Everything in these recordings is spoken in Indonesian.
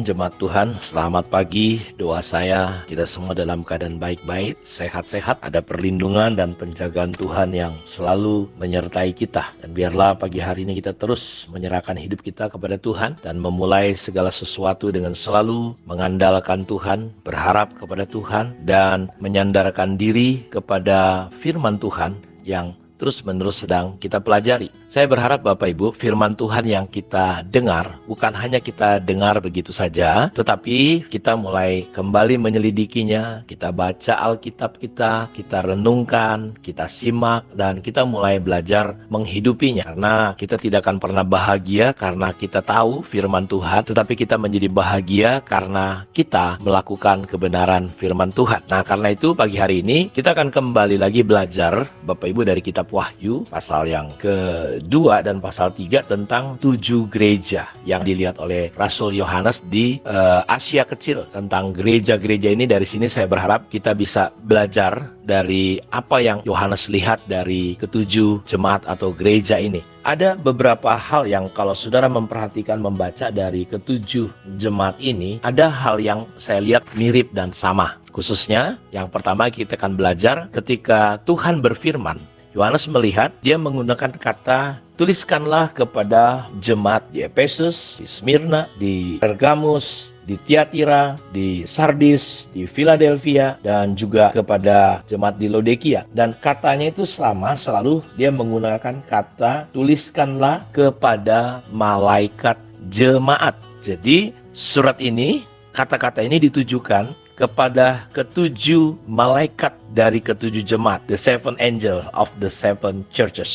jemaat Tuhan, selamat pagi. Doa saya kita semua dalam keadaan baik-baik, sehat-sehat, ada perlindungan dan penjagaan Tuhan yang selalu menyertai kita. Dan biarlah pagi hari ini kita terus menyerahkan hidup kita kepada Tuhan dan memulai segala sesuatu dengan selalu mengandalkan Tuhan, berharap kepada Tuhan, dan menyandarkan diri kepada firman Tuhan yang terus-menerus sedang kita pelajari. Saya berharap Bapak Ibu, firman Tuhan yang kita dengar, bukan hanya kita dengar begitu saja, tetapi kita mulai kembali menyelidikinya, kita baca Alkitab kita renungkan, kita simak, dan kita mulai belajar menghidupinya. Karena kita tidak akan pernah bahagia karena kita tahu firman Tuhan, tetapi kita menjadi bahagia karena kita melakukan kebenaran firman Tuhan. Nah, karena itu pagi hari ini kita akan kembali lagi belajar Bapak Ibu dari kitab Wahyu, pasal yang ke-2 dan pasal 3 tentang 7 gereja yang dilihat oleh Rasul Yohanes di Asia Kecil. Tentang gereja-gereja ini, dari sini saya berharap kita bisa belajar dari apa yang Yohanes lihat dari ke-7 jemaat atau gereja ini. Ada beberapa hal yang kalau saudara memperhatikan membaca dari ke-7 jemaat ini, ada hal yang saya lihat mirip dan sama. Khususnya yang pertama kita akan belajar ketika Tuhan berfirman. Yohanes melihat, dia menggunakan kata, tuliskanlah kepada jemaat di Efesus, di Smyrna, di Pergamus, di Tiatira, di Sardis, di Philadelphia, dan juga kepada jemaat di Laodikia. Dan katanya itu selalu dia menggunakan kata, tuliskanlah kepada malaikat jemaat. Jadi surat ini, kata-kata ini ditujukan kepada ke-7 malaikat dari ke-7 jemaat, the seven angel of the seven churches.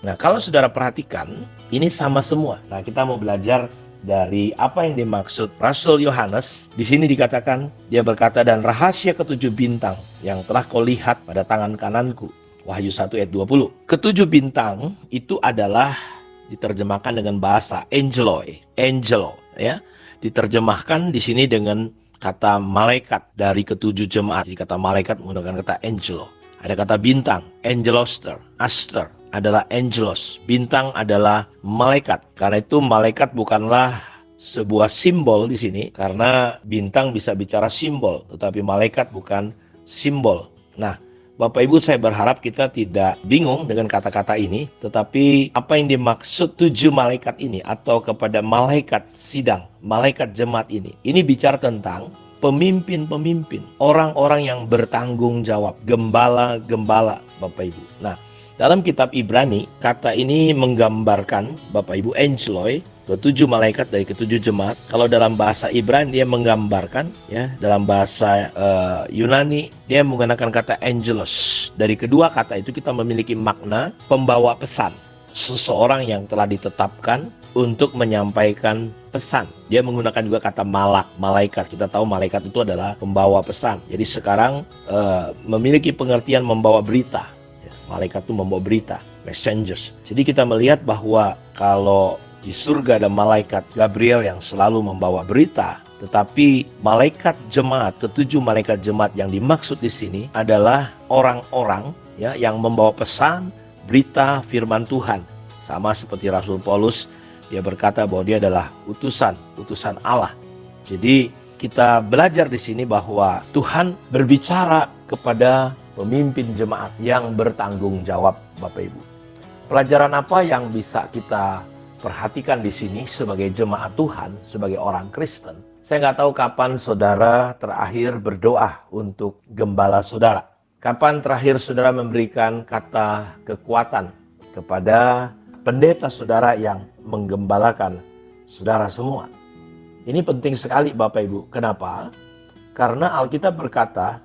Nah, kalau saudara perhatikan, ini sama semua. Nah, kita mau belajar dari apa yang dimaksud Rasul Yohanes. Di sini dikatakan, dia berkata, dan rahasia ke-7 bintang yang telah kau lihat pada tangan kananku. Wahyu 1 ayat 20. Ke-7 bintang itu adalah diterjemahkan dengan bahasa angeloi, angelo, ya. Diterjemahkan di sini dengan kata malaikat dari ke-7 jemaat. Jadi kata malaikat menggunakan kata angelo. Ada kata bintang, angeloster. Aster adalah angelos. Bintang adalah malaikat. Karena itu malaikat bukanlah sebuah simbol di sini. Karena bintang bisa bicara simbol. Tetapi malaikat bukan simbol. Nah, Bapak Ibu, saya berharap kita tidak bingung dengan kata-kata ini. Tetapi apa yang dimaksud 7 malaikat ini atau kepada malaikat sidang, malaikat jemaat ini bicara tentang pemimpin-pemimpin, orang-orang yang bertanggung jawab, gembala-gembala Bapak Ibu. Nah, dalam kitab Ibrani, kata ini menggambarkan Bapak Ibu angeloi, ke-7 malaikat dari ke-7 jemaat. Kalau dalam bahasa Ibrani dia menggambarkan, ya, dalam bahasa Yunani dia menggunakan kata angelos. Dari kedua kata itu kita memiliki makna pembawa pesan, seseorang yang telah ditetapkan untuk menyampaikan pesan. Dia menggunakan juga kata malaikat. Kita tahu malaikat itu adalah pembawa pesan. Jadi sekarang memiliki pengertian membawa berita. Malaikat itu membawa berita, messengers. Jadi kita melihat bahwa kalau di surga ada malaikat Gabriel yang selalu membawa berita, tetapi malaikat jemaat, ke-7 malaikat jemaat yang dimaksud di sini adalah orang-orang, ya, yang membawa pesan, berita firman Tuhan. Sama seperti Rasul Paulus, dia berkata bahwa dia adalah utusan Allah. Jadi kita belajar di sini bahwa Tuhan berbicara kepada pemimpin jemaat yang bertanggung jawab, Bapak Ibu. Pelajaran apa yang bisa kita perhatikan di sini sebagai jemaat Tuhan, sebagai orang Kristen? Saya nggak tahu kapan saudara terakhir berdoa untuk gembala saudara. Kapan terakhir saudara memberikan kata kekuatan kepada pendeta saudara yang menggembalakan saudara semua? Ini penting sekali Bapak Ibu. Kenapa? Karena Alkitab berkata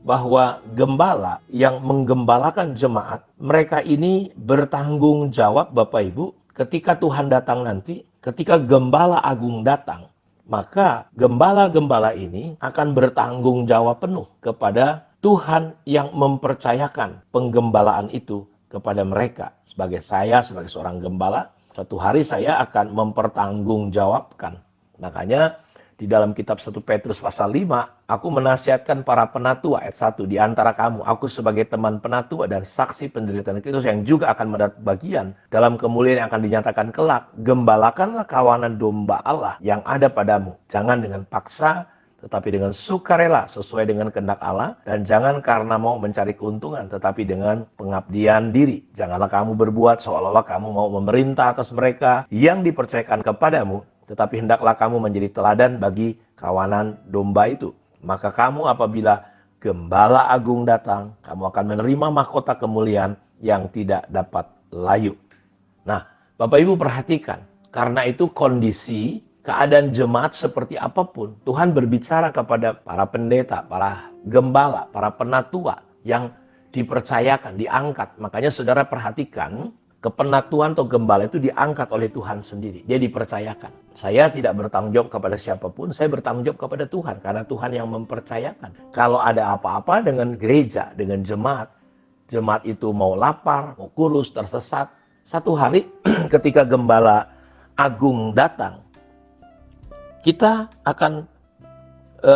bahwa gembala yang menggembalakan jemaat, mereka ini bertanggung jawab Bapak Ibu, ketika Tuhan datang nanti, ketika gembala agung datang, maka gembala-gembala ini akan bertanggung jawab penuh kepada Tuhan yang mempercayakan penggembalaan itu kepada mereka. Sebagai saya, sebagai seorang gembala, suatu hari saya akan mempertanggungjawabkan. Makanya di dalam kitab 1 Petrus pasal 5, aku menasihatkan para penatua, ayat 1, di antara kamu, aku sebagai teman penatua dan saksi penderitaan Kristus yang juga akan mendapat bagian dalam kemuliaan yang akan dinyatakan kelak, gembalakanlah kawanan domba Allah yang ada padamu. Jangan dengan paksa, tetapi dengan sukarela sesuai dengan kehendak Allah, dan jangan karena mau mencari keuntungan, tetapi dengan pengabdian diri. Janganlah kamu berbuat seolah-olah kamu mau memerintah atas mereka yang dipercayakan kepadamu, tetapi hendaklah kamu menjadi teladan bagi kawanan domba itu. Maka kamu apabila Gembala Agung datang, kamu akan menerima mahkota kemuliaan yang tidak dapat layu. Nah, Bapak Ibu perhatikan, karena itu kondisi keadaan jemaat seperti apapun, Tuhan berbicara kepada para pendeta, para gembala, para penatua yang dipercayakan, diangkat. Makanya saudara perhatikan, kepenatuan atau gembala itu diangkat oleh Tuhan sendiri. Dia dipercayakan. Saya tidak bertanggung jawab kepada siapapun, saya bertanggung jawab kepada Tuhan, karena Tuhan yang mempercayakan. Kalau ada apa-apa dengan gereja, dengan jemaat, jemaat itu mau lapar, mau kurus, tersesat, satu hari ketika Gembala Agung datang, kita akan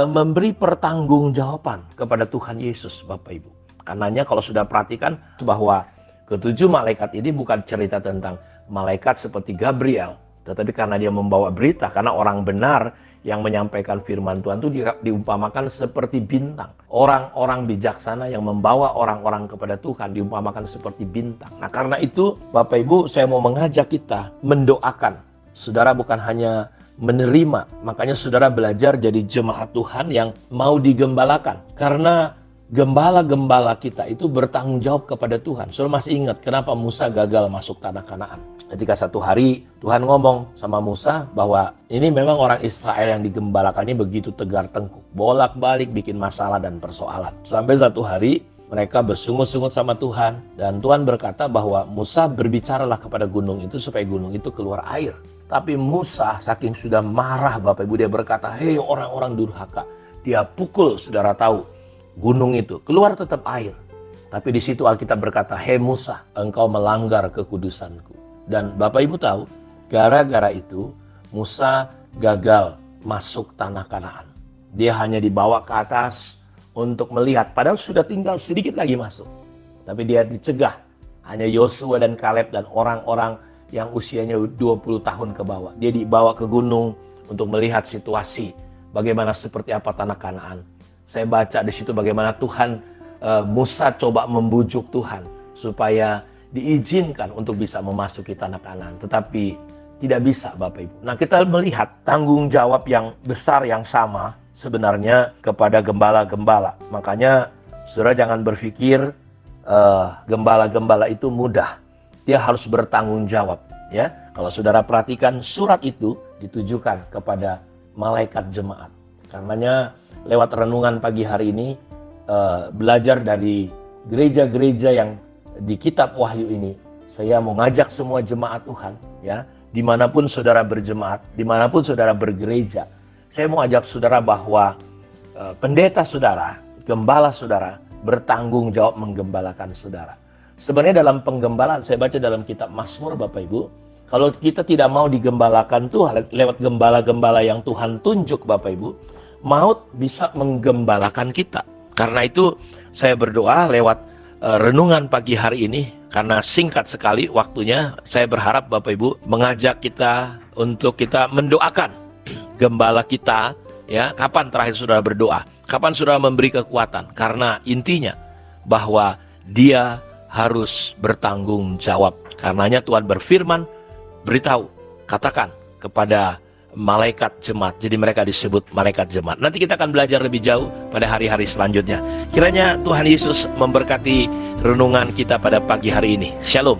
memberi pertanggungjawaban kepada Tuhan Yesus, Bapak Ibu. Karenanya kalau sudah perhatikan bahwa ketujuh malaikat ini bukan cerita tentang malaikat seperti Gabriel, tetapi karena dia membawa berita, karena orang benar yang menyampaikan firman Tuhan itu diumpamakan seperti bintang. Orang-orang bijaksana yang membawa orang-orang kepada Tuhan diumpamakan seperti bintang. Nah, karena itu Bapak Ibu, saya mau mengajak kita mendoakan. Saudara bukan hanya menerima, makanya saudara belajar jadi jemaat Tuhan yang mau digembalakan. Karena gembala-gembala kita itu bertanggung jawab kepada Tuhan. Saudara masih ingat kenapa Musa gagal masuk tanah Kanaan? Ketika satu hari Tuhan ngomong sama Musa bahwa ini memang orang Israel yang digembalakan ini begitu tegar tengkuk, bolak-balik bikin masalah dan persoalan. Sampai satu hari mereka bersungut-sungut sama Tuhan, dan Tuhan berkata bahwa Musa berbicaralah kepada gunung itu supaya gunung itu keluar air. Tapi Musa saking sudah marah, Bapak Ibu, dia berkata, hei orang-orang durhaka. Dia pukul, saudara tahu, gunung itu keluar tetap air. Tapi di situ Alkitab berkata, hei Musa, engkau melanggar kekudusanku. Dan Bapak Ibu tahu, gara-gara itu Musa gagal masuk tanah Kanaan. Dia hanya dibawa ke atas untuk melihat, padahal sudah tinggal sedikit lagi masuk. Tapi dia dicegah. Hanya Yosua dan Kaleb dan orang-orang yang usianya 20 tahun ke bawah. Dia dibawa ke gunung untuk melihat situasi, bagaimana seperti apa tanah Kanaan. Saya baca di situ bagaimana Tuhan, Musa coba membujuk Tuhan supaya diizinkan untuk bisa memasuki tanah Kanaan, tetapi tidak bisa, Bapak Ibu. Nah, kita melihat tanggung jawab yang besar yang sama sebenarnya kepada gembala-gembala. Makanya saudara jangan berpikir gembala-gembala itu mudah. Dia harus bertanggung jawab, ya. Kalau saudara perhatikan, surat itu ditujukan kepada malaikat jemaat. Karenanya lewat renungan pagi hari ini, belajar dari gereja-gereja yang di kitab Wahyu ini, saya mau ngajak semua jemaat Tuhan, ya, dimanapun saudara berjemaat, dimanapun saudara bergereja, saya mau ajak saudara bahwa pendeta saudara, gembala saudara, bertanggung jawab menggembalakan saudara. Sebenarnya dalam penggembalaan, saya baca dalam kitab Mazmur, Bapak Ibu, kalau kita tidak mau digembalakan Tuhan lewat gembala-gembala yang Tuhan tunjuk, Bapak Ibu, maut bisa menggembalakan kita. Karena itu saya berdoa lewat renungan pagi hari ini, karena singkat sekali waktunya, saya berharap Bapak Ibu mengajak kita untuk kita mendoakan gembala kita, ya. Kapan terakhir saudara berdoa? Kapan saudara memberi kekuatan? Karena intinya bahwa dia harus bertanggung jawab. Karenanya Tuhan berfirman, beritahu, katakan kepada malaikat jemaat. Jadi mereka disebut malaikat jemaat. Nanti kita akan belajar lebih jauh pada hari-hari selanjutnya. Kiranya Tuhan Yesus memberkati renungan kita pada pagi hari ini. Shalom.